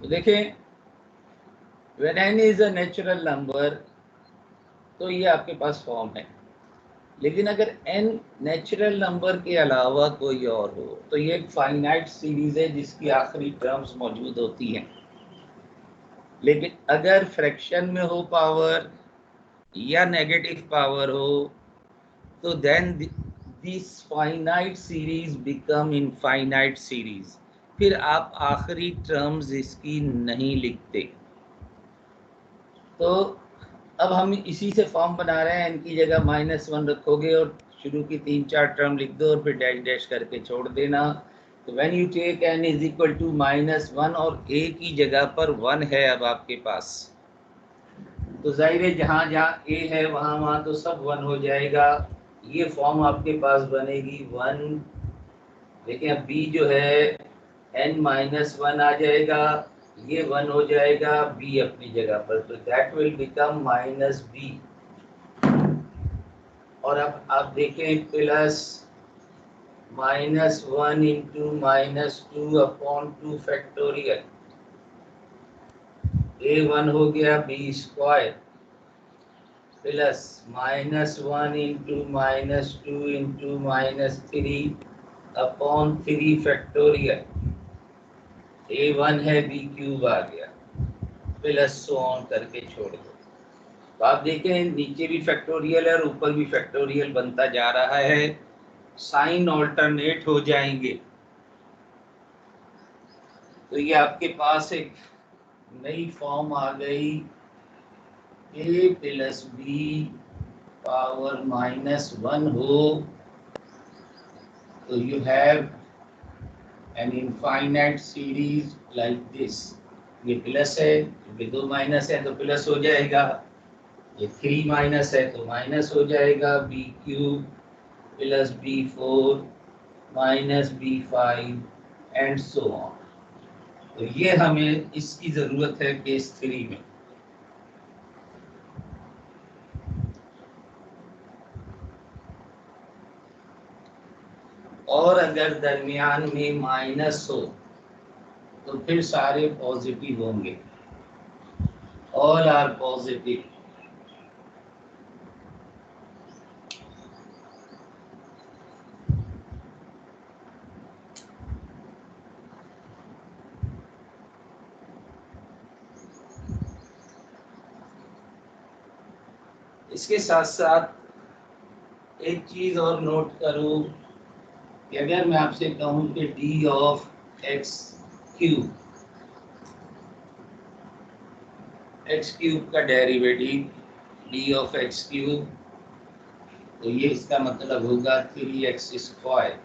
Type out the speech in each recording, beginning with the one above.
तो देखें when n is a natural number तो ये आपके पास फॉर्म है, लेकिन अगर n नेचुरल नंबर के अलावा कोई और हो तो ये एक फाइनाइट सीरीज है जिसकी आखिरी टर्म्स मौजूद होती हैं। लेकिन अगर फ्रैक्शन में हो पावर या नेगेटिव पावर हो तो then this finite series become infinite series, फिर आप आखिरी टर्म्स इसकी नहीं लिखते। तो अब हम इसी से फॉर्म बना रहे हैं, इनकी जगह -1 रखोगे और शुरू की 3-4 टर्म लिख दो और फिर डैश डैश करके छोड़ देना। तो when you take n is equal to -1 और a की जगह पर 1 है अब आपके पास, तो जाहिर है जहाँ जहाँ a है वहाँ वहाँ तो सब 1 हो जाएगा। ये फॉर्म आपके पास बनेगी 1, लेकिन अब b जो है n-1 आ जाएगा, ये 1 हो जाएगा, b अपनी जगह पर, तो दैट विल बिकम -b। और अब आप देखें plus -1 into -2 upon 2 factorial, a1 हो गया b square plus -1 into -2 into -3 upon 3 factorial, a1 है b क्यूब आ गया प्लस सो ऑन करके छोड़ दो। तो आप देखें नीचे भी फैक्टोरियल है और ऊपर भी फैक्टोरियल बनता जा रहा है, साइन ऑल्टरनेट हो जाएंगे। तो ये आपके पास एक नई फॉर्म आ गई, a प्लस बी पावर -1 हो तो you have an infinite series like this. ये प्लस है, क्योंकि 2 माइनस है तो प्लस हो जाएगा, ये 3 माइनस है तो माइनस हो जाएगा, B cube plus b4 minus b5 and so on. तो ये हमें इसकी ज़रूरत है केस 3 में। और अगर दरमियान में माइनस हो तो फिर सारे पॉजिटिव होंगे, ऑल आर पॉजिटिव। इसके साथ साथ एक चीज और नोट करो कि अगर मैं आपसे कहूं कि डी ऑफ एक्स क्यूब का derivative D of x cube, तो ये इसका मतलब होगा 3x स्क्वायर।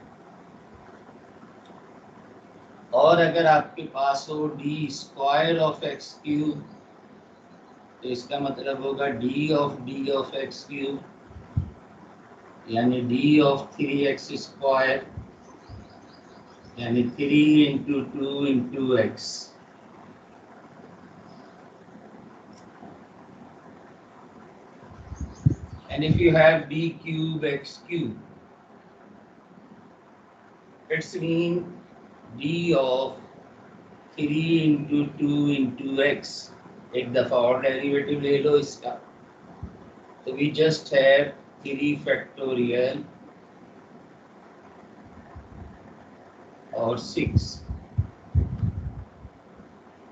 और अगर आपके पास हो D square of x cube तो इसका मतलब होगा डी ऑफ एक्स क्यूब, यानी डी ऑफ 3x स्क्वायर, यानी 3 into 2 into x. And if you have d cube x cube, it's mean d of 3 into 2 into x. एक दफ़ा और derivative ले लो इसका, तो we just have 3 factorial or 6.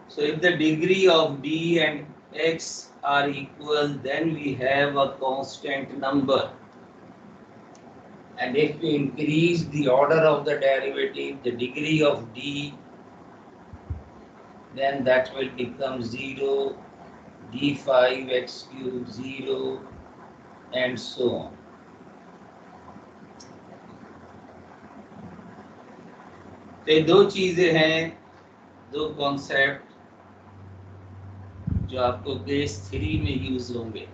So if the degree of d and x are equal, then we have a constant number. And if we increase the order of the derivative, the degree of d, then that will become 0, d5x cube 0 and so on. तो ये दो चीजें हैं, दो concept जो आपको case 3 में use होंगे।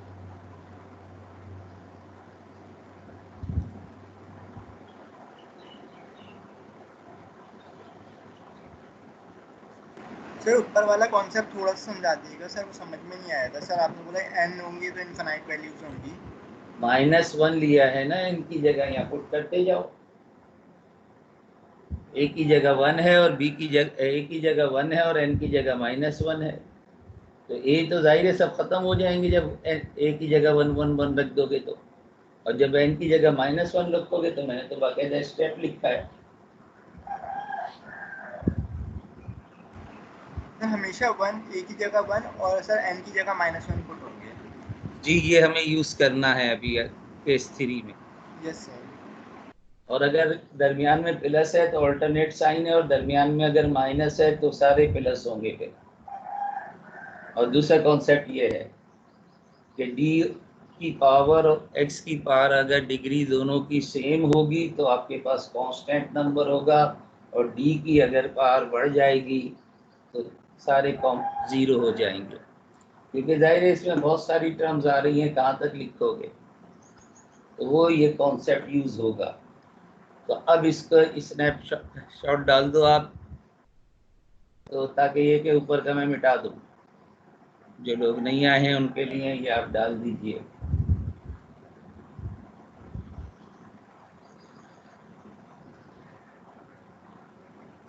सर ऊपर वाला कॉन्सेप्ट थोड़ा सा समझा दीजिएगा सर, वो समझ में नहीं आया था सर। आपने बोला n होंगी तो इनफाइनाइट वैल्यूज होंगी, -1 लिया है ना इनकी जगह, यहाँ पुट करते जाओ। ए की जगह 1 है और बी की जगह ए की जगह 1 है और एन की जगह -1 है, तो ए तो जाहिर है सब खत्म हो जाएंगे जब ए की जगह 1 1 1 रख दोगे तो, और जब एन की जगह -1 रखोगे तो मैंने तो बाकायदा स्टेप लिखा है। तो हमेशा 1 ए की जगह 1 और सर एन की जगह -1 पुट होंगे। जी, ये हमें यूज करना है अभी केस 3 में। Yes sir. और अगर दरमियान में प्लस है तो अल्टरनेट साइन है, और दरमियान में अगर माइनस है तो सारे प्लस होंगे फिर। और दूसरा कॉन्सेप्ट ये है कि डी की पावर और एक्स की पावर अगर डिग्री दोनों की सेम होगी तो आपके पास कांस्टेंट नंबर होगा, और डी की अगर पावर बढ़ जाएगी तो सारे कॉम 0 हो जाएंगे, क्योंकि जाहिर है इसमें बहुत सारी टर्म्स आ रही हैं, कहाँ तक लिखोगे, तो वो ये कॉन्सेप्ट यूज होगा। तो अब इसको स्नैपशॉट डाल दो आप, तो ताकि ये के ऊपर का मैं मिटा दूँ, जो लोग नहीं आए हैं उनके लिए ये आप डाल दीजिए।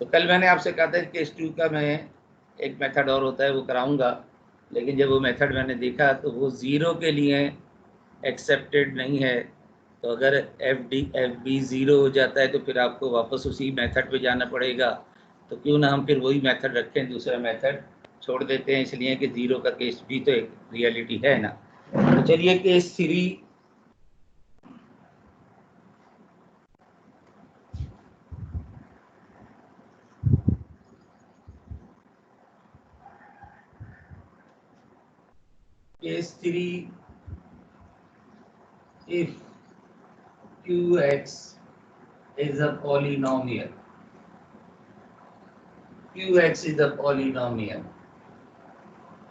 तो कल मैंने आपसे कहा था कि केस 2 का मैं एक मेथड और होता है वो कराऊंगा, लेकिन जब वो मेथड मैंने देखा तो वो 0 के लिए एक्सेप्टेड नहीं है, तो अगर एफ बी 0 हो जाता है तो फिर आपको वापस उसी मेथड पे जाना पड़ेगा। तो क्यों ना हम फिर वही मेथड रखें, दूसरा मेथड छोड़ देते हैं, इसलिए कि 0 का केस भी तो एक रियलिटी है ना। तो चलिए case 3 case 3, if qx is a polynomial, qx is a polynomial,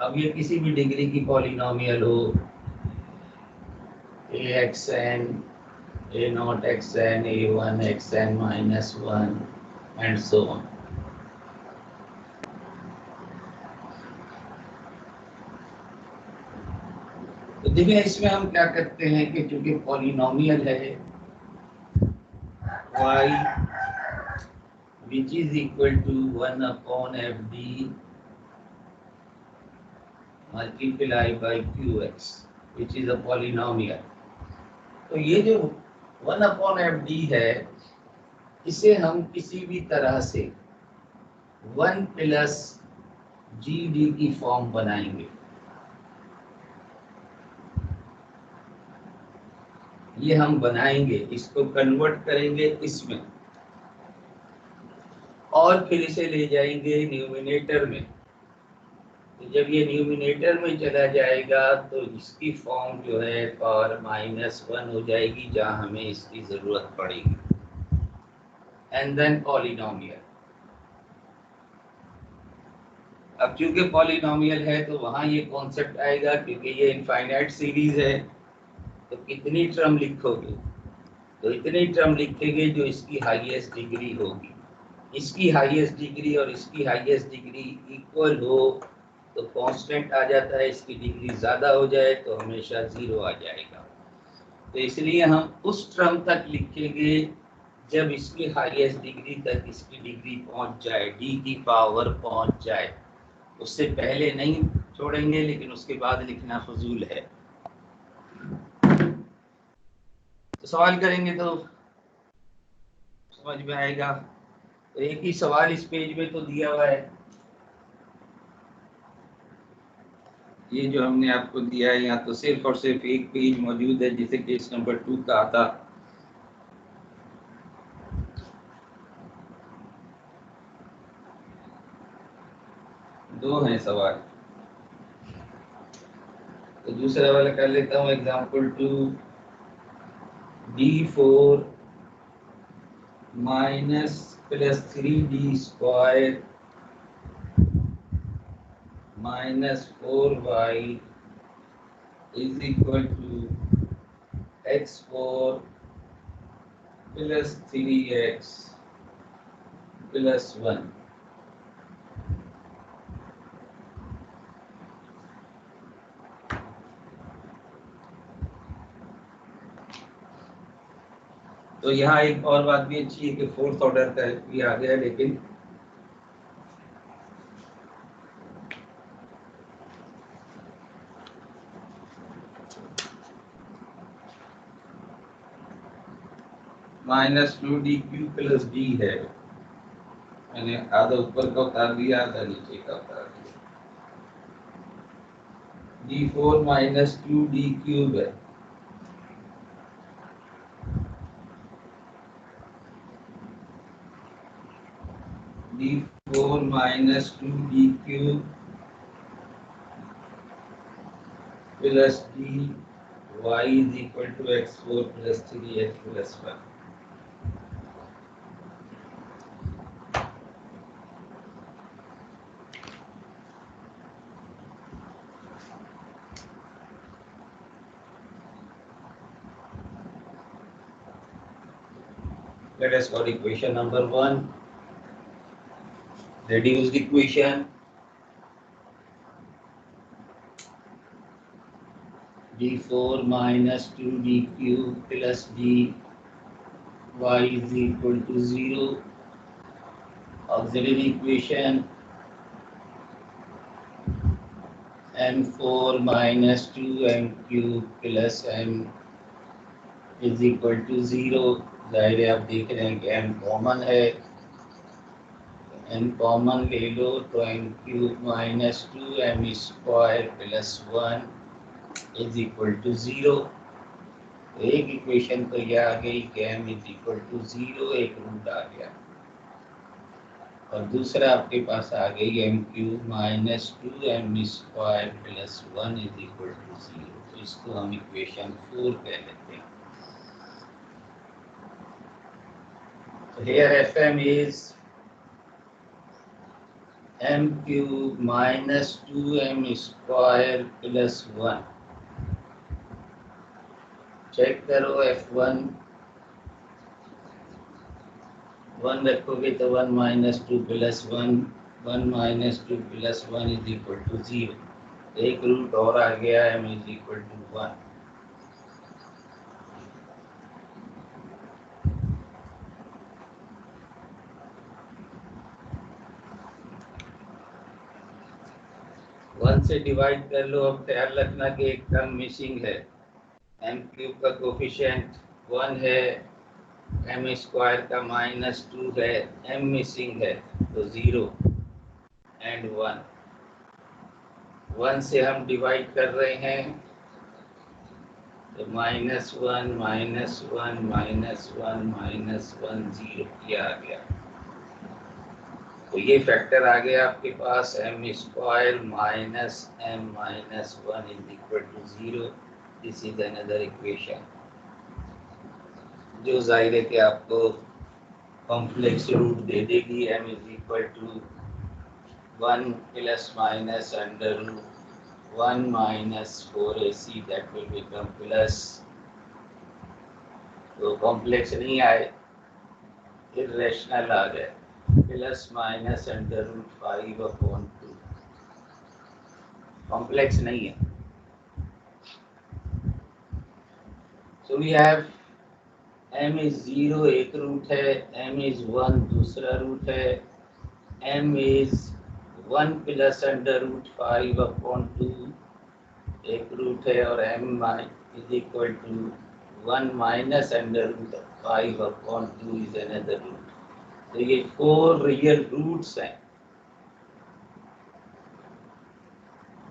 अब ये किसी भी डिग्री की पॉलिनोमियल हो, axn, a0 xn, a1 xn -1 and so on. तो देखिए इसमें हम क्या करते हैं कि चूंकि पॉलिनोमियल है y which is equal to 1 upon fd multiply by qx which is a polynomial, तो ये जो 1 upon fd है इसे हम किसी भी तरह से 1 प्लस gd की फॉर्म बनाएंगे। ये हम बनाएंगे, इसको कन्वर्ट करेंगे इसमें, और फिर इसे ले जाएंगे न्यूमिनेटर में। तो जब ये न्यूमिनेटर में चला जाएगा तो इसकी फॉर्म जो है पावर -1 हो जाएगी, जहां हमें इसकी जरूरत पड़ेगी, एंड देन पॉलिनोमियल। अब चूंकि पॉलिनोमियल है तो वहां ये कॉन्सेप्ट आएगा, क्योंकि ये इनफाइनाइट सीरीज है, तो कितनी टर्म लिखोगे, तो इतनी टर्म लिखेंगे जो इसकी हाईएस्ट डिग्री होगी। इसकी हाईएस्ट डिग्री और इसकी हाईएस्ट डिग्री इक्वल हो तो कांस्टेंट आ जाता है, इसकी डिग्री ज़्यादा हो जाए तो हमेशा 0 आ जाएगा। तो इसलिए हम उस टर्म तक लिखेंगे जब इसकी हाईएस्ट डिग्री तक इसकी डिग्री पहुंच जाए, डी की पावर पहुंच जाए। उससे पहले नहीं छोड़ेंगे, लेकिन उसके बाद लिखना फजूल है। तो सवाल करेंगे तो समझ में आएगा। तो एक ही सवाल इस पेज में तो दिया हुआ है, ये जो हमने आपको दिया है यहाँ तो सिर्फ और सिर्फ एक पेज मौजूद है जिसे केस नंबर 2 का आता। दो हैं सवाल, तो दूसरा वाला कर लेता हूँ। Example 2, d4 minus plus 3d square minus 4y is equal to x4 plus 3x plus 1। तो तो यहाँ एक और बात भी अच्छी है कि फोर्थ ऑर्डर का भी आ गया, लेकिन -2dq प्लस d है। मैंने आधा ऊपर का उतार दिया, आधा नीचे का उतार दिया। d4 - 2d क्यूब है। d4 - 2d cube plus d y is equal to x4 plus 3x plus 1। Let us call equation number 1. Reduce the equation. d4 minus 2d cube plus d y is equal to 0. Auxiliary equation m4 minus 2m cube plus m is equal to 0। जाहिर है आप देख रहे हैं कि m common है, m common ले लो तो m cube minus 2m square plus 1 is equal to 0। एक इक्वेशन तो यह आ गई कि m इज इक्वल टू 0, एक रूट आ गया, और दूसरा आपके पास आ गई m cube minus 2m square plus 1 is equal to 0। तो इसको हम इक्वेशन 4 कह लेते हैं। So here Fm is m cube minus 2m square plus 1। Check करो F1 1 रखोगे तो 1 minus 2 plus 1, 1 minus 2 plus 1 is equal to 0। एक रूट और आ गया, m is equal to 1। One से डिवाइड कर लो। अब ख्याल रखना कि एक टर्म मिसिंग है, m क्यूब का कोफिशिएंट 1 है, m स्क्वायर का -2 है, m मिसिंग है तो 0 एंड 1। 1 से हम डिवाइड कर रहे हैं तो -1 -1 -1 -1 0 ये आ गया। तो ये फैक्टर आ गया आपके पास m square minus m minus 1 is equal to 0। This is another equation जो जाहिर है कि आपको कॉम्प्लेक्स रूट दे देगी। m is equal to 1 plus minus under root 1 minus 4ac that will become plus, तो कॉम्प्लेक्स नहीं आए, इरेशनल आ गए, plus minus under root 5/2। Complex नहीं है। So we have m is 0 एक रूट है, m इज 1 दूसरा रूट है, m is 1 plus under root 5/2 एक रूट है, और m is equal to 1 minus under root 5/2 is another root. तो ये 4 रियल रूट्स हैं।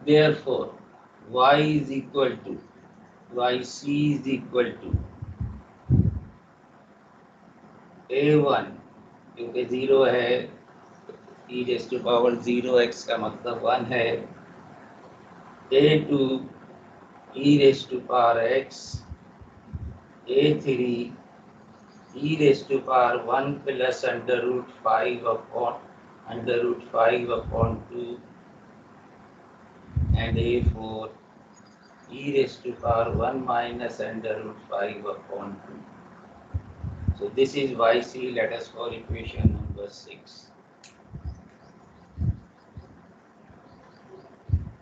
Therefore, y is equal to yc is equal to a1 क्योंकि 0 है, e raised to power 0x का मतलब 1 है, a2 e raised to power x, a3 e raised to power 1 plus under root 5/2 and a4 e raised to power 1 minus under root 5/2। So this is yc. Let us call equation number 6।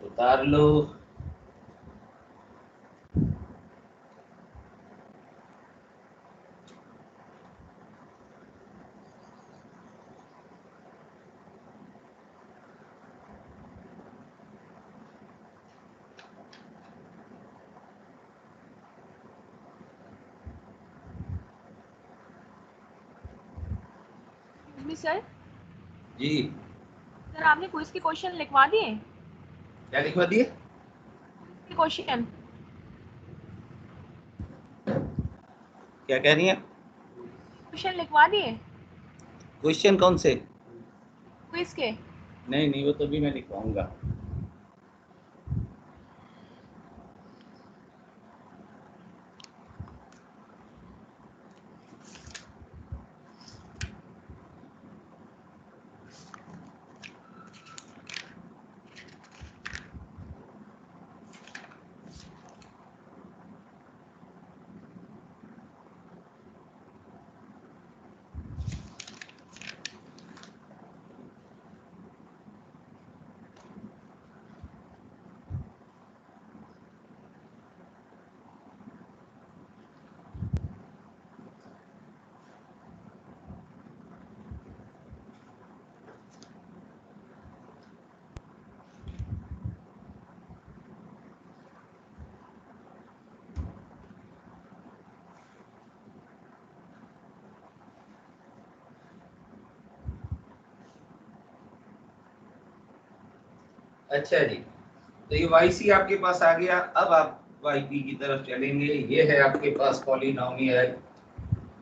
उतार लो। मी sir. जी sir आपने quiz के question लिखवा दिए? क्या लिखवा दिए? Question क्या कह रही हैं? क्वेश्चन लिखवा दिए क्वेश्चन कौन से? क्विज के? नहीं नहीं, वो तो भी मैं लिखवाऊंगा। अच्छा जी, तो ये YC आपके पास आ गया। अब आप YP की तरफ चलेंगे। ये है आपके पास polynomial.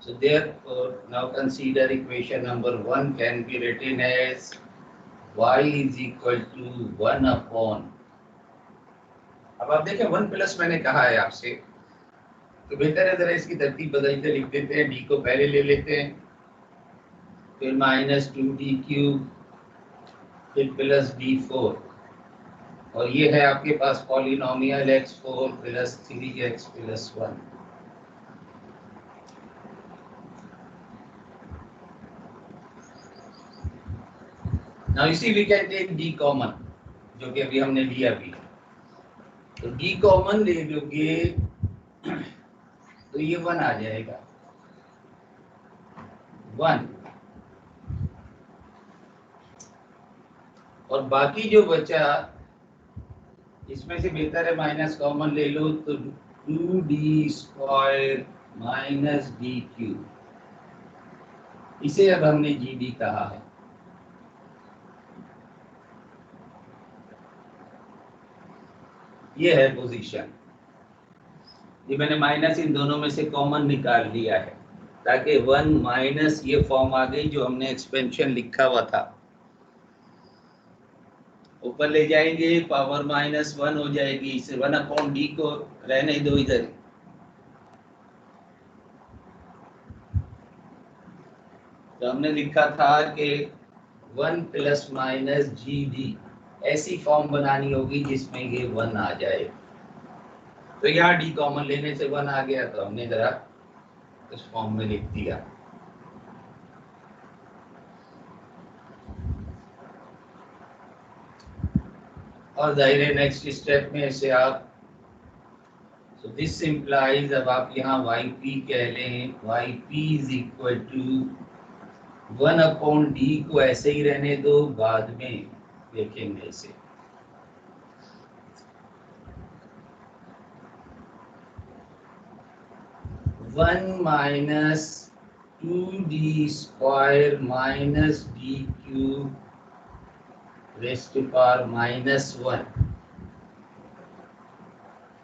So therefore now consider equation number 1 can be written as y is equal to 1 upon, अब आप देखें 1 प्लस मैंने कहा है आपसे, तो बेहतर है जरा इसकी तरतीब बदलते लिख देते हैं। d को पहले ले लेते हैं, फिर माइनस 2d क्यूब, फिर प्लस d4, और ये है आपके पास polynomial x4 plus 3x plus 1। Now इसी we can take d common, जो कि अभी हमने लिया भी। तो d कॉमन ले लोगे तो ये 1 आ जाएगा, 1, और बाकी जो बचा इसमें से बेहतर है माइनस कॉमन ले लो, तो 2d square minus d cube, इसे अब हमने gd कहा है। ये है पोजीशन। ये मैंने माइनस इन दोनों में से कॉमन निकाल लिया है ताकि 1 माइनस ये फॉर्म आ गई जो हमने एक्सपेंशन लिखा हुआ था। ऊपर ले जाएंगे पावर -1 हो जाएगी, इसे 1 अपॉन डी को रहने दो इधर। तो हमने लिखा था कि 1 प्लस माइनस जी डी, ऐसी फॉर्म बनानी होगी जिसमें ये 1 आ जाए। तो यहाँ डी कॉमन लेने से 1 आ गया, तो हमने जरा इस फॉर्म में लिख दिया। और जाहिर है नेक्स्ट स्टेप में इसे आप, so this implies, अब आप यहाँ yp कह लें, yp is equal to 1 upon D को ऐसे ही रहने दो, बाद में देखेंगे इसे। One minus 2d square minus D cube raised to power -1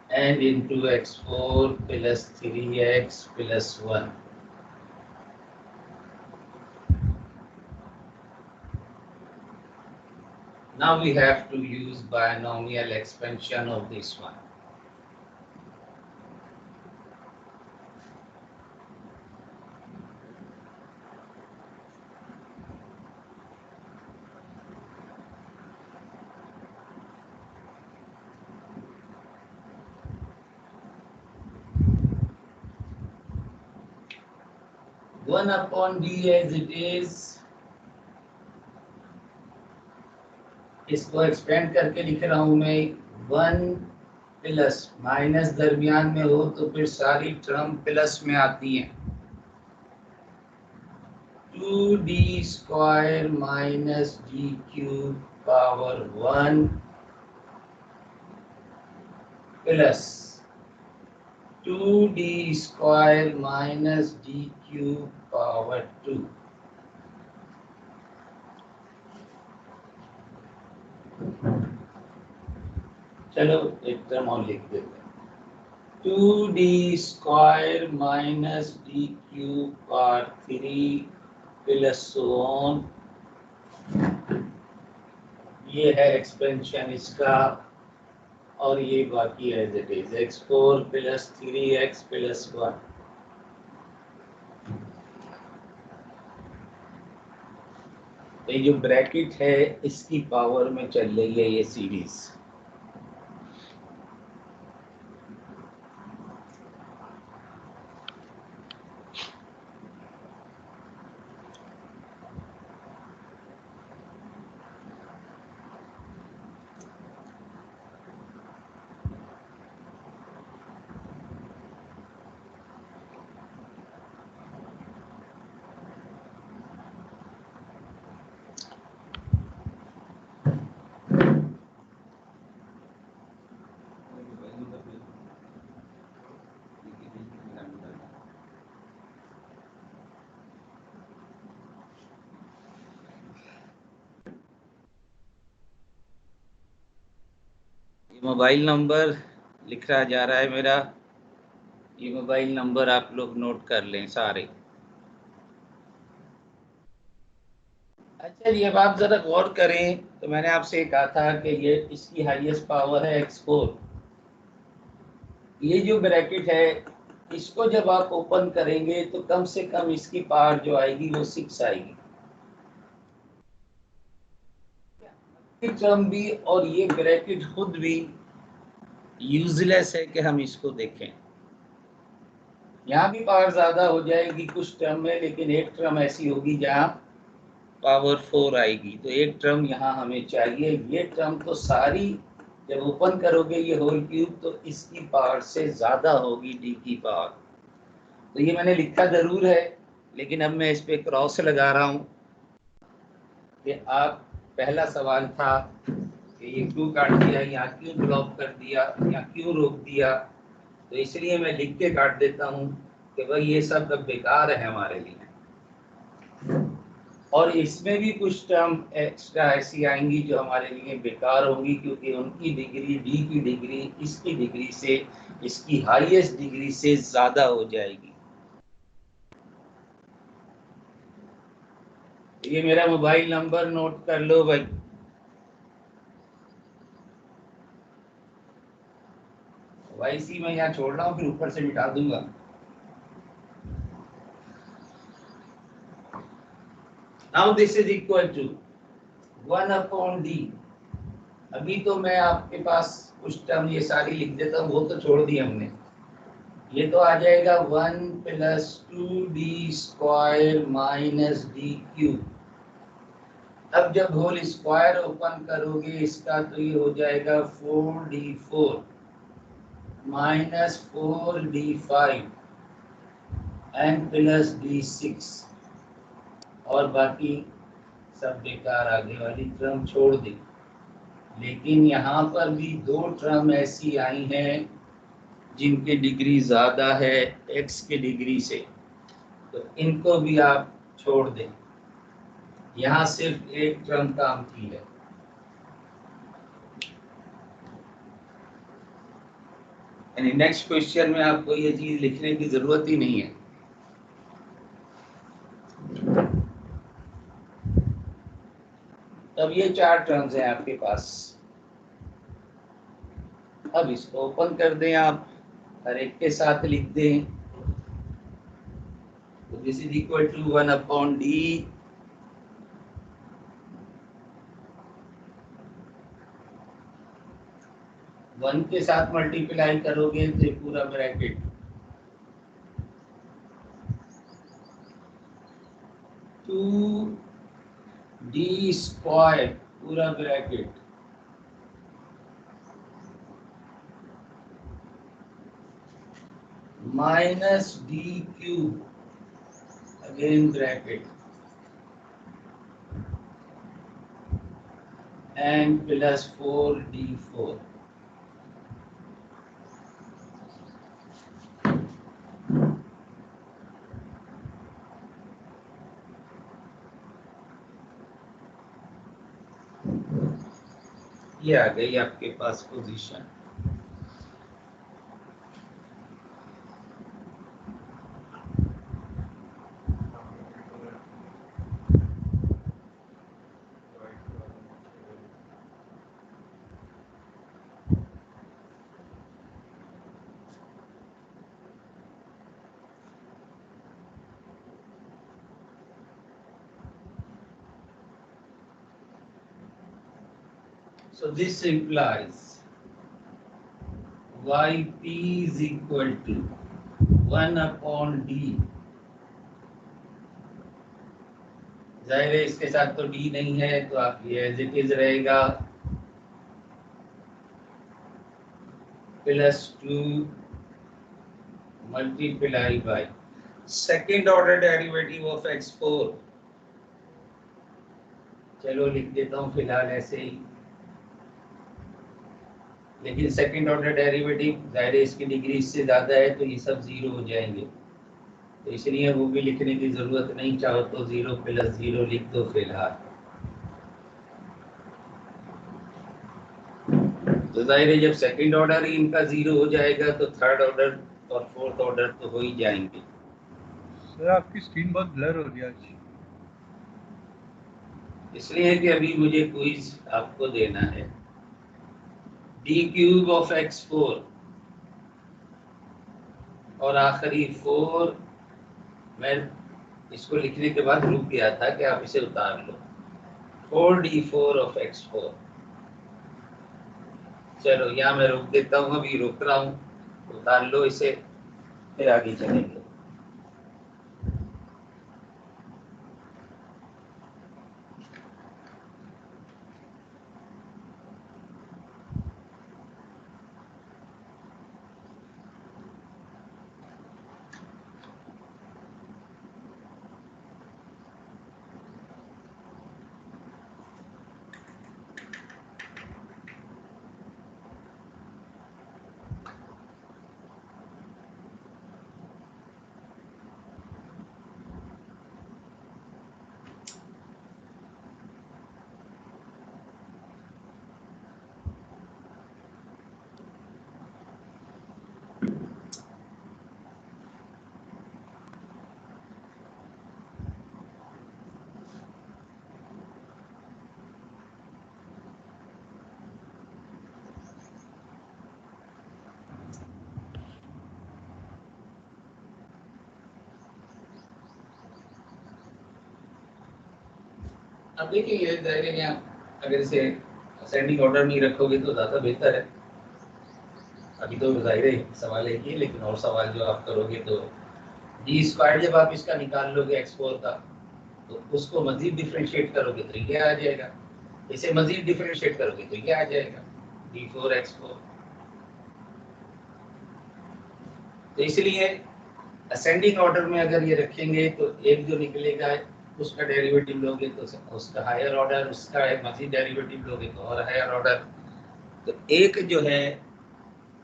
and into x4 plus 3x plus 1. Now we have to use binomial expansion of this one. One upon d as it is, इसको expand करके लिख रहा हूं मैं। 1 plus minus दरमियान में हो तो फिर सारी टर्म प्लस में आती हैं। 2d square minus D cube power 1 plus 2d square minus D cube power 2। चलो एक टर्म और लिख देते हैं, 2d square minus D cube power 3 plus so on. ये है एक्सपेंशन इसका, और ये बाकी as it is x4 plus 3x plus 1। ये जो ब्रैकेट है इसकी पावर में चल रही है ये सीरीज। मोबाइल नंबर लिख रहा जा रहा है मेरा, ये मोबाइल नंबर आप लोग नोट कर लें सारे। अच्छा जी, अब आप जरा गौर करें तो मैंने आपसे कहा था कि ये इसकी हाईएस्ट पावर है x4। ये जो ब्रैकेट है इसको जब आप ओपन करेंगे तो कम से कम इसकी पावर जो आएगी वो 6 आएगी। टर्म भी और ये ब्रैकेट खुद भी यूजलेस है कि हम इसको देखें। यहाँ भी पावर ज्यादा हो जाएगी कुछ टर्म में, लेकिन एक टर्म ऐसी होगी जहाँ पावर 4 आएगी, तो एक टर्म यहाँ हमें चाहिए। ये टर्म तो सारी जब ओपन करोगे ये होल क्यूब तो इसकी पावर से ज्यादा होगी डी की पावर। तो ये मैंने लिखा जरूर है, लेकिन अब मैं इस पे क्रॉस लगा रहा हूँ कि आप, पहला सवाल था कि ये क्यों काट दिया, यहाँ क्यों ब्लॉक कर दिया, यहाँ क्यों रोक दिया, तो इसलिए मैं लिख के काट देता हूँ कि भाई ये सब अब बेकार है हमारे लिए। और इसमें भी कुछ टर्म एक्स्ट्रा ऐसी आएंगी जो हमारे लिए बेकार होंगी, क्योंकि उनकी डिग्री डी की डिग्री इसकी डिग्री से, इसकी हाईएस्ट डिग्री से ज्यादा हो जाएगी। ये मेरा मोबाइल नंबर नोट कर लो भाई। वाईसी मैं यहाँ छोड़ रहा हूँ, फिर ऊपर से मिटा दूंगा। Now this is equal to 1/d। अभी तो मैं आपके पास कुछ टर्म ये सारी लिख देता हूँ, वो तो छोड़ दी हमने। ये तो आ जाएगा 1 plus 2d square minus D cube. अब जब होल स्क्वायर ओपन करोगे इसका तो ये हो जाएगा 4d4 minus 4d5 and plus d6, और बाकी सब बेकार, आगे वाली टर्म छोड़ दी। लेकिन यहाँ पर भी दो टर्म ऐसी आई हैं जिनकी डिग्री ज़्यादा है x की डिग्री से, तो इनको भी आप छोड़ दें। यहाँ सिर्फ एक टर्म काम की है। यानी नेक्स्ट क्वेश्चन में आपको ये चीज़ लिखने की ज़रूरत ही नहीं है। अब ये चार टर्म्स हैं आपके पास। अब इसको ओपन कर दें, आप हर एक के साथ लिख दें। तो this is equal to 1/d 1 के साथ मल्टीप्लाई करोगे तो पूरा ब्रैकेट 2d स्क्वायर पूरा bracket minus D cube again bracket and plus 4d4। ये आ गई आपके पास position. So this implies yp is equal to 1 upon d। जाहिर है इसके साथ तो d नहीं है, तो आप ये एज इट इज रहेगा +2 multiply by second order derivative of x4। चलो लिख देता हूँ फिलहाल ऐसे ही, लेकिन सेकंड ऑर्डर डेरिवेटिव जाहिर है इसकी डिग्री इससे ज़्यादा है तो ये सब जीरो हो जाएंगे, तो इसलिए वो भी लिखने की ज़रूरत नहीं, चाहो तो 0 + 0 लिख दो फिलहाल। तो जाहिर है जब सेकंड ऑर्डर ही इनका 0 हो जाएगा तो थर्ड ऑर्डर और फोर्थ ऑर्डर तो हो ही जाएंगे। सर आपकी स्क्रीन बहुत ब्लर हो रही है आज। इसलिए कि अभी मुझे क्विज आपको देना है। d³ ऑफ x4 और आखिरी 4, मैं इसको लिखने के बाद रुक गया था कि आप इसे उतार लो। 4d4 of x4। चलो यहाँ मैं रोक देता हूँ, अभी रोक रहा हूँ, उतार लो इसे, फिर आगे चलेंगे। अब देखिए ये जाहिर है यहाँ अगर इसे असेंडिंग ऑर्डर नहीं रखोगे तो ज़्यादा बेहतर है। अभी तो जाहिर है सवाल एक ही, लेकिन और सवाल जो आप करोगे तो d² जब आप इसका निकाल लोगे x4 का, तो उसको मजीद डिफरेंशिएट करोगे तो ये आ जाएगा, इसे मजीद डिफरेंशिएट करोगे तो ये आ जाएगा d4 x4। तो इसलिए असेंडिंग ऑर्डर में अगर ये रखेंगे तो एक जो निकलेगा उसका डेरिवेटिव लोगे तो उसका हायर ऑर्डर, उसका मजीद डेरिवेटिव लोगे तो और हायर ऑर्डर। तो एक जो है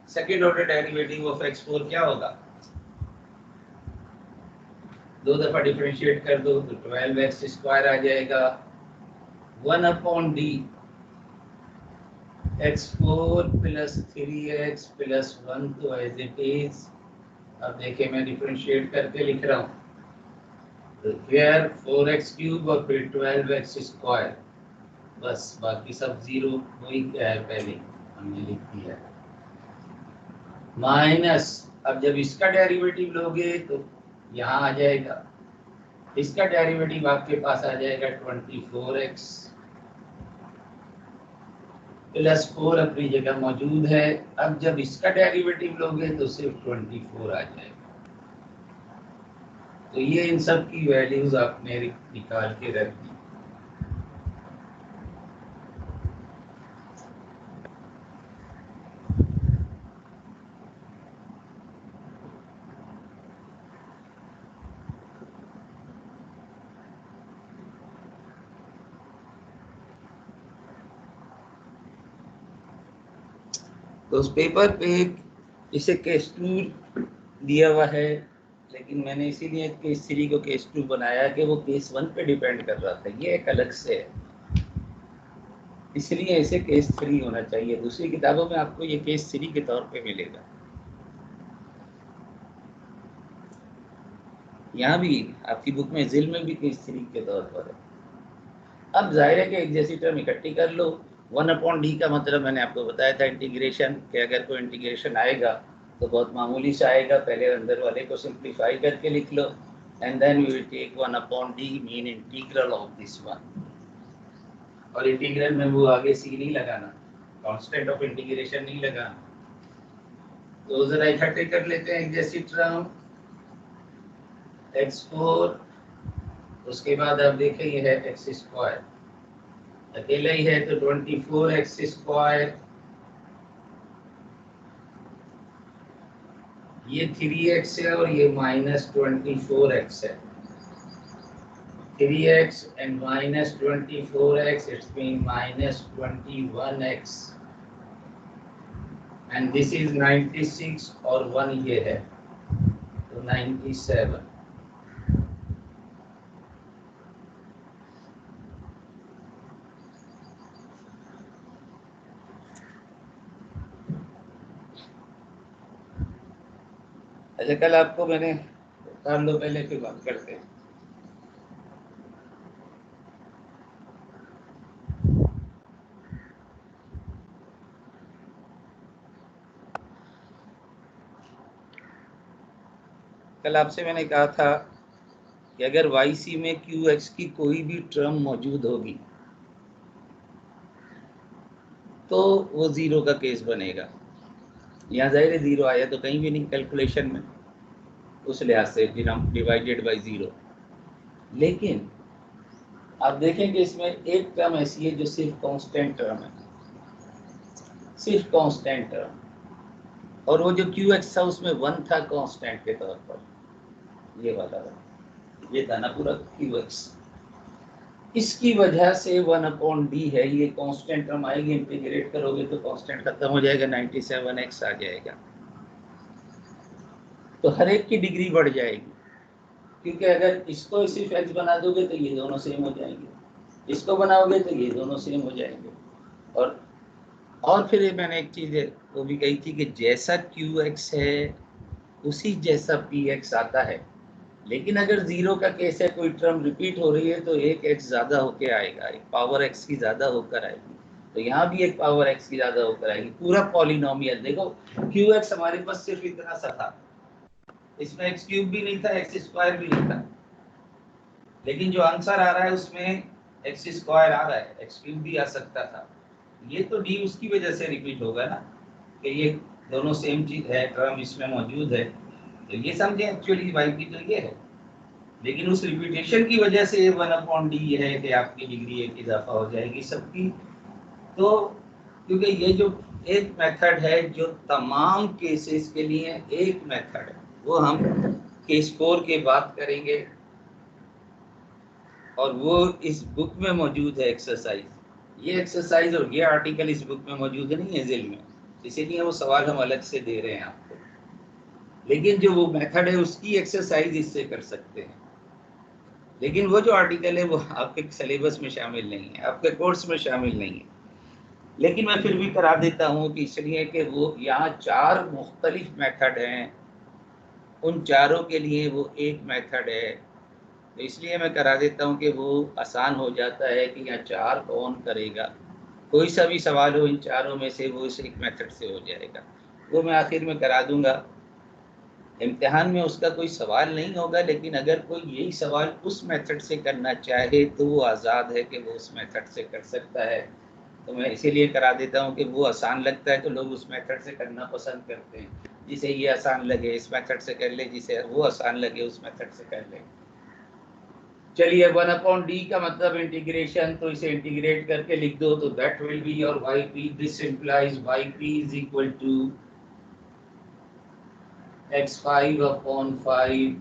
second order derivative of x4 क्या होगा, 2 दफा डिफरेंशिएट कर दो तो 12x² आ जाएगा। 1 upon d x4 + 3x + 1 तो एज इट इज। अब देखिए मैं डिफरेंशिएट करके लिख रहा हूँ, तो फिर 4x³ और फिर 12x², बस बाकी सब जीरो, वही क्या है पहले हमने लिख दिया है। माइनस, अब जब इसका डेरिवेटिव लोगे तो यहाँ आ जाएगा, इसका डेरिवेटिव आपके पास आ जाएगा 24x + 4 अपनी जगह मौजूद है। अब जब इसका डेरिवेटिव लोगे तो सिर्फ 24 आ जाएगा। तो ये इन सब की वैल्यूज आपने निकाल के रख दी। तो उस पेपर पे इसे केस 2 दिया हुआ है, लेकिन मैंने इसीलिए केस 3 को केस 2 बनाया कि वो केस 1 पे डिपेंड कर रहा था, ये एक अलग से है। इसलिए इसे केस 3 होना चाहिए। दूसरी किताबों में आपको ये केस 3 के तौर पे मिलेगा। यहाँ भी आपकी बुक में जिल में भी केस 3 के तौर पर है। अब जाहिर है कि एक जैसी टर्म इकट्ठी कर लो। 1/d का मतलब मैंने आपको बताया था इंटीग्रेशन, कि अगर कोई इंटीग्रेशन आएगा तो बहुत मामूली सा आएगा। पहले अंदर वाले को सिंप्लीफाई करके लिख लो, and then we will take 1/d mean integral of this one. और इंटीग्रल में वो आगे सी नहीं लगाना, कांस्टेंट ऑफ इंटीग्रेशन नहीं लगाना। तो जरा इकट्ठे कर लेते हैं एक जैसी टर्म x4, उसके बाद आप देखें ये है x², अकेला ही है तो 24x², ये 3x है और ये -24x है। 3x and -24x, it's been -21x, and this is 96 और 1 ये है तो 97। अच्छा, कल आपको मैंने उतार लो पहले, फिर बात करते हैं। कल आपसे मैंने कहा था कि अगर YC में QX की कोई भी टर्म मौजूद होगी तो वो जीरो का केस बनेगा। यहाँ जाहिर है जीरो आया तो कहीं भी नहीं कैलकुलेशन में, उस लिहाज से डिवाइडेड बाई जीरो। लेकिन आप देखें कि इसमें एक टर्म ऐसी है जो सिर्फ कांस्टेंट टर्म है, सिर्फ कांस्टेंट टर्म, और वो जो QX था उसमें 1 था कांस्टेंट के तौर पर, ये वाला ये था ना पूरा QX। इसकी वजह से 1/d है, ये कांस्टेंट टर्म आएगी, इंटीग्रेट करोगे तो कांस्टेंट खत्म हो जाएगा, 97x आ जाएगा। तो हर एक की डिग्री बढ़ जाएगी, क्योंकि अगर इसको सिर्फ x बना दोगे तो ये दोनों सेम हो जाएंगे, इसको बनाओगे तो ये दोनों सेम हो जाएंगे। और फिर मैंने एक चीज़ वो भी कही थी कि जैसा QX है उसी जैसा PX आता है। लेकिन अगर जीरो का केस है, कोई टर्म रिपीट हो रही है तो एक x ज़्यादा होकर आएगा, एक पावर x की ज़्यादा होकर आएगी। तो यहाँ भी एक पावर x की ज़्यादा होकर आएगी। पूरा पॉलिनोमियल देखो, QX हमारे पास सिर्फ इतना सा था, इसमें x³ भी नहीं था, x² भी नहीं था, लेकिन जो आंसर आ रहा है उसमें x² आ रहा है, x³ भी आ सकता था। ये तो d उसकी वजह से रिपीट होगा ना, कि ये दोनों सेम चीज़ है, टर्म इसमें मौजूद है, तो ये समझे एक्चुअली YP तो ये है। लेकिन उस रिपीटेशन की वजह से 1/d है कि आपकी डिग्री एक इजाफा हो जाएगी सबकी। तो क्योंकि ये जो एक मेथड है जो तमाम केसेस के लिए एक मेथड है, वो हम केस 4 के बात करेंगे, और वो इस बुक में मौजूद है एक्सरसाइज। ये एक्सरसाइज और ये आर्टिकल इस बुक में मौजूद नहीं है जिल में, इसीलिए वो सवाल हम अलग से दे रहे हैं आपको। लेकिन जो वो मेथड है उसकी एक्सरसाइज इससे कर सकते हैं। लेकिन वो जो आर्टिकल है वो आपके सिलेबस में शामिल नहीं है, आपके कोर्स में शामिल नहीं है। लेकिन मैं फिर भी करा देता हूँ कि इसलिए कि वो यहाँ 4 मुख्तलिफ मेथड हैं, उन चारों के लिए वो एक मेथड है, तो इसलिए मैं करा देता हूँ कि वो आसान हो जाता है कि यहाँ 4 कौन करेगा। कोई सा भी सवाल हो इन चारों में से वो इस एक मेथड से हो जाएगा, वो मैं आखिर में करा दूंगा। इम्तिहान में उसका कोई सवाल नहीं होगा, लेकिन अगर कोई यही सवाल उस मेथड से करना चाहे तो वो आज़ाद है कि वो उस मेथड से कर सकता है। तो मैं इसीलिए करा देता हूँ कि वो आसान लगता है तो लोग उस मेथड से करना पसंद करते हैं। जिसे ये आसान लगे इस मेथड से कर ले, जिसे वो आसान लगे उस मेथड से कर ले। चलिए 1/d का मतलब इंटीग्रेशन, तो इसे इंटीग्रेट करके लिख दो, तो that will be your YP। This implies YP is equal to x5/5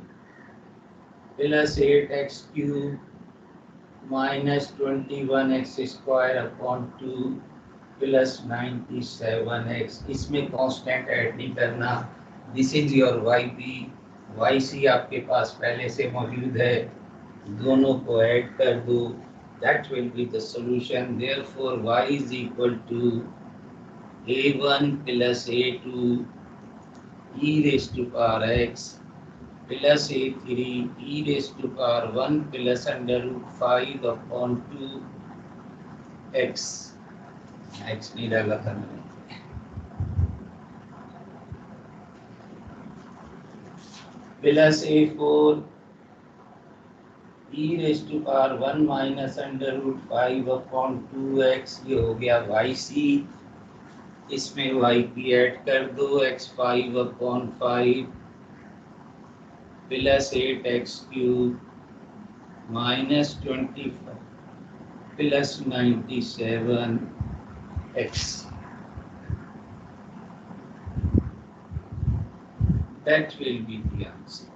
plus 8x³ minus 21x² plus 97x। इसमें कांस्टेंट ऐड नहीं करना। This is your YP। YC आपके पास पहले से मौजूद है, दोनों को ऐड कर दो, That will be the solution. Therefore, y is equal to a1 plus a2 e raised to power x plus a3 e raised to power 1 plus under root 5 upon 2 x. x नहीं डाला था मैंने. Plus a4 e raised to power 1 minus under root 5 upon 2x. ये हो गया yc. इसमें y की add कर दो x5 upon 5 plus 8x cube minus 25 plus 97x. That will be the answer.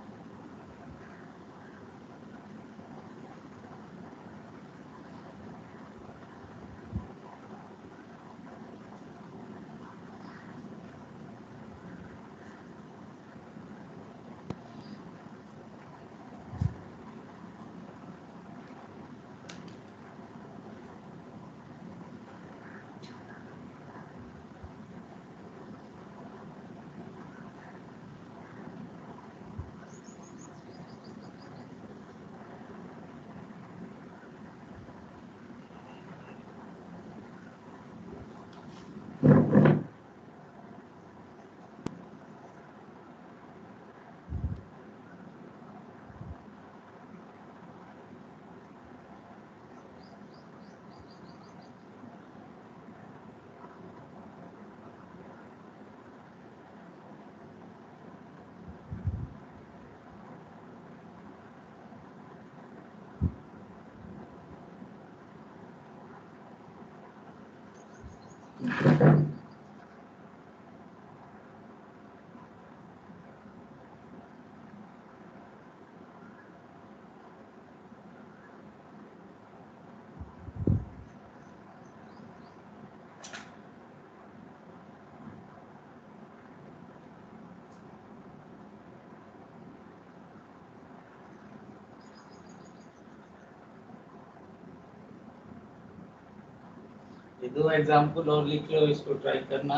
ये दो एग्जाम्पल और लिख लो, इसको ट्राई करना.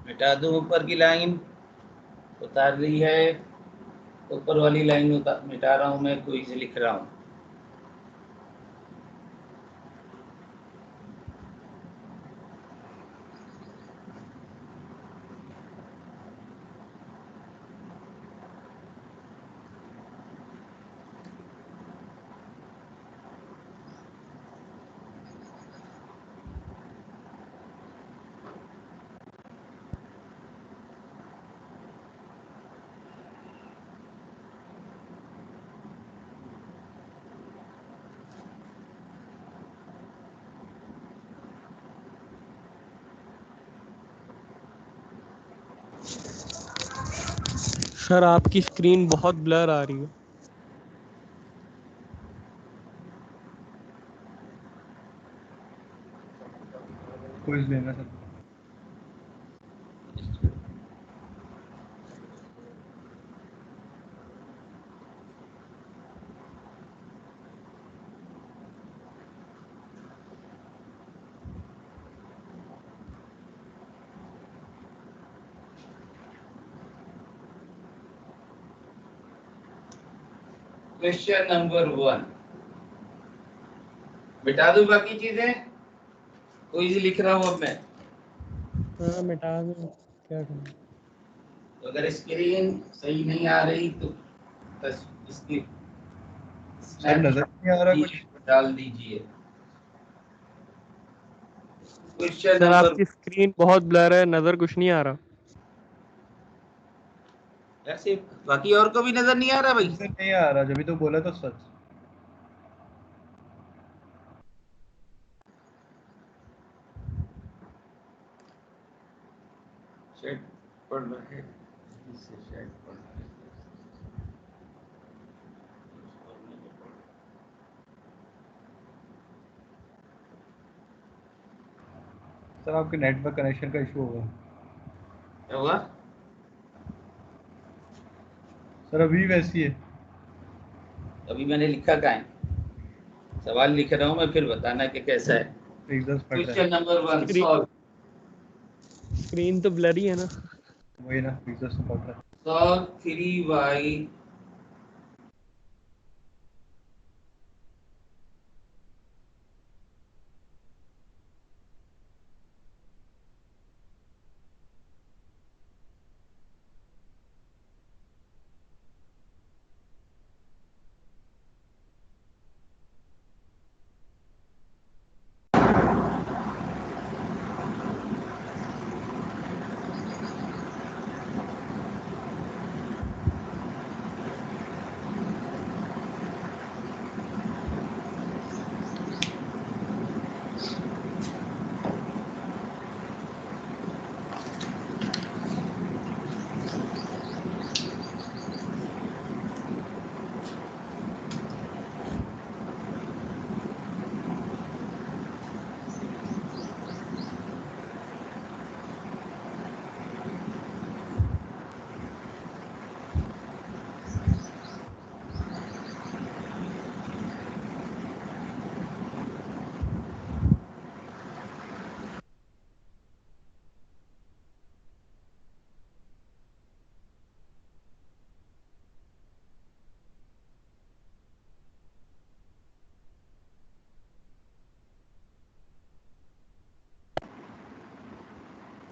मिटा दूं ऊपर की लाइन, उतार ली है. ऊपर वाली लाइन मिटा रहा हूं मैं, कोई से लिख रहा हूं. सर आपकी स्क्रीन बहुत ब्लर आ रही है. क्विज लेना सर. क्वेश्चन नंबर 1 मिटा दूं बाकी चीजें, कोई से लिख रहा हूं अब मैं. हाँ मिटा दो, क्या करना. तो अगर स्क्रीन सही नहीं आ रही तो बस इसकी सर नजर नहीं आ रहा कुछ। डाल दीजिए। क्वेश्चन सर नंबर, आपकी स्क्रीन बहुत ब्लर है, नजर कुछ नहीं आ रहा। ऐसे बाकी और को भी नजर नहीं आ रहा भाई? नजर नहीं आ रहा, जब भी तो बोला तो सच। शेड पढ़ रहा है, इससे शेड पढ़ रहा है। सर आपके नेटवर्क कनेक्शन का इशू होगा। क्या हुआ? सर अभी वैसी है। अभी मैंने लिखा कहाँ है? सवाल लिख रहा हूँ मैं, फिर बताना कि कैसा है। एकदम फट रहा question number 1 screen solve. Screen तो ब्लर ही है ना। है, वही ना, एकदम से फट रहा है। सॉल्व 3y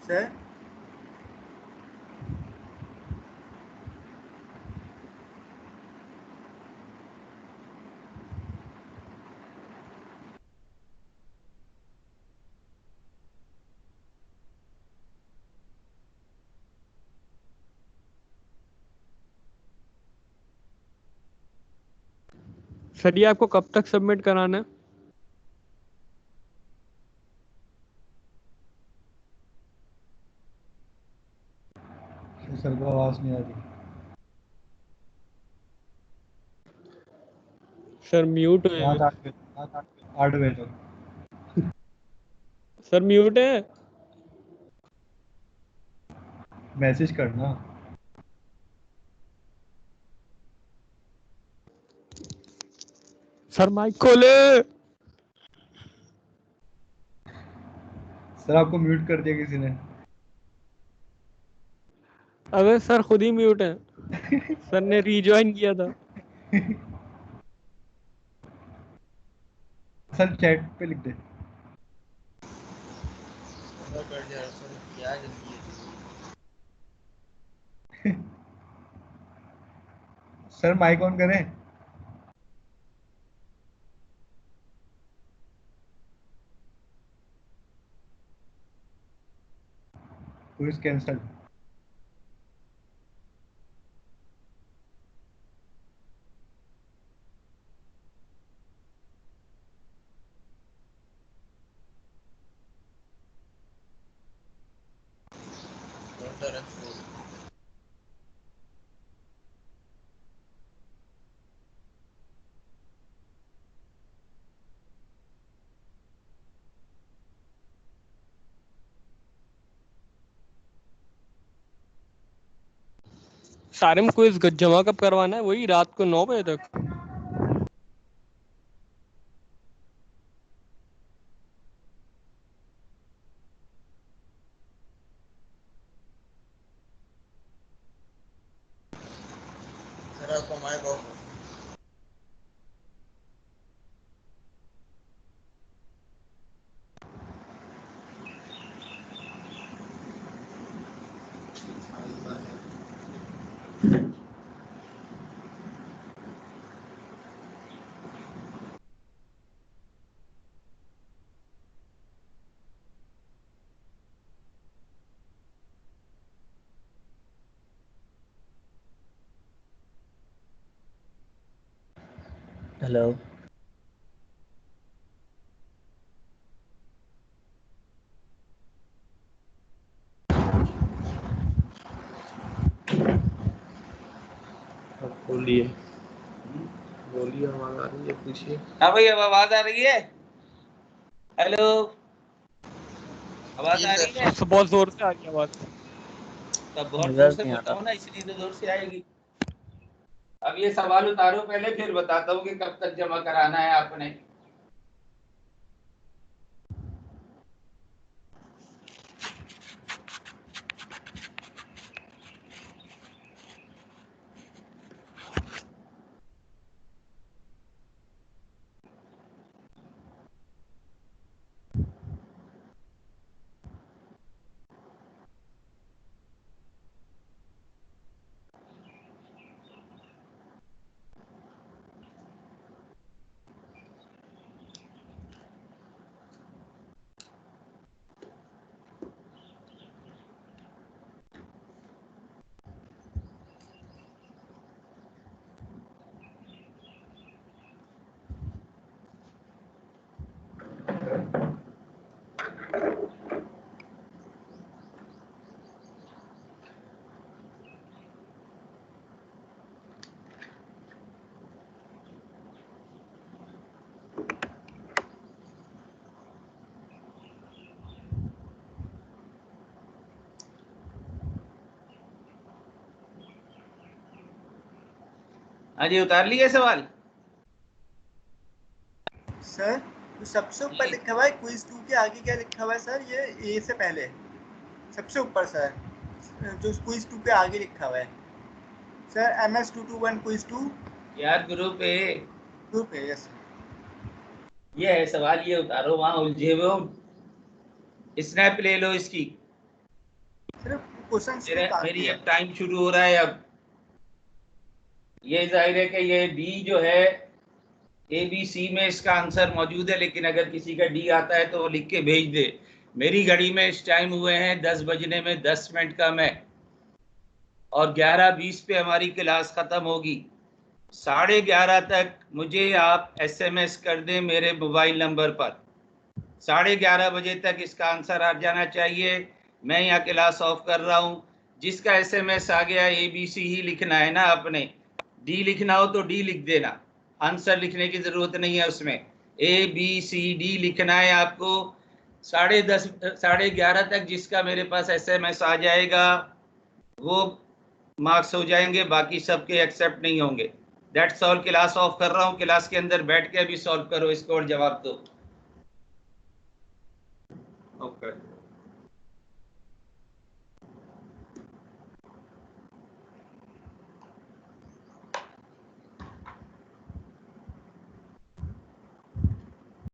सर सर ये आपको कब तक सबमिट कराना है? सर को आवाज नहीं आ रही। सर म्यूट है। रात 8 बजे तक। सर म्यूट है। मैसेज करना। सर माइक खोले। सर आपको म्यूट कर दिया किसी ने। अबे सर खुद ही म्यूट है। सर ने रीजॉइन किया था। सर चैट पे लिख दे। क्या जल्दी है? सर माइक ऑन करें। Quiz cancel. सारे में क्विज जमा कब करवाना है? वही रात को 9 बजे तक। सर आपको माइक ऑफ। हेलो। बोलिए बोलिए, आवाज आ रही है, पूछिए। हाँ भाई, अब आवाज आ रही है? हेलो, आवाज आ रही है? बहुत जोर से आ रही है आवाज। तब बहुत जोर इधर से नहीं आ बोल रहा रहा। हूँ ना, इसलिए तो जोर से आएगी। अब ये सवाल उतारो पहले, फिर बताता हूँ कि कब तक जमा कराना है आपने। हाँ जी, उतार लिए सवाल? सर तो सबसे ऊपर लिखा हुआ है क्विज 2 के आगे क्या लिखा हुआ है सर? ये ए से पहले सबसे ऊपर सर, जो क्विज 2 के आगे लिखा हुआ है सर, MS221 क्विज 2 यार ग्रुप ए ग्रुप है। यस ये है सवाल, ये उतारो, वहां उलझे हुए हो। स्नैप ले लो इसकी। सर, क्वेश्चन तो मेरी अब टाइम शुरू हो रहा है। अब ये जाहिर है कि ये डी जो है ABC में इसका आंसर मौजूद है, लेकिन अगर किसी का डी आता है तो वो लिख के भेज दे। मेरी घड़ी में इस टाइम हुए हैं 10 बजने में 10 मिनट कम है, और 11:20 पे हमारी क्लास खत्म होगी। 11:30 तक मुझे आप SMS कर दें मेरे मोबाइल नंबर पर। 11:30 बजे तक इसका आंसर आ जाना चाहिए। मैं यहाँ क्लास ऑफ कर रहा हूँ। जिसका SMS आ गया ABC ही लिखना है ना आपने। डी लिखना हो तो डी लिख देना, आंसर लिखने की जरूरत नहीं है उसमें। ABCD लिखना है आपको। 10:30 11:30 तक जिसका मेरे पास SMS आ जाएगा वो मार्क्स हो जाएंगे, बाकी सबके एक्सेप्ट नहीं होंगे। That's all. क्लास ऑफ कर रहा हूँ। क्लास के अंदर बैठ के अभी सॉल्व करो इसको और जवाब दो।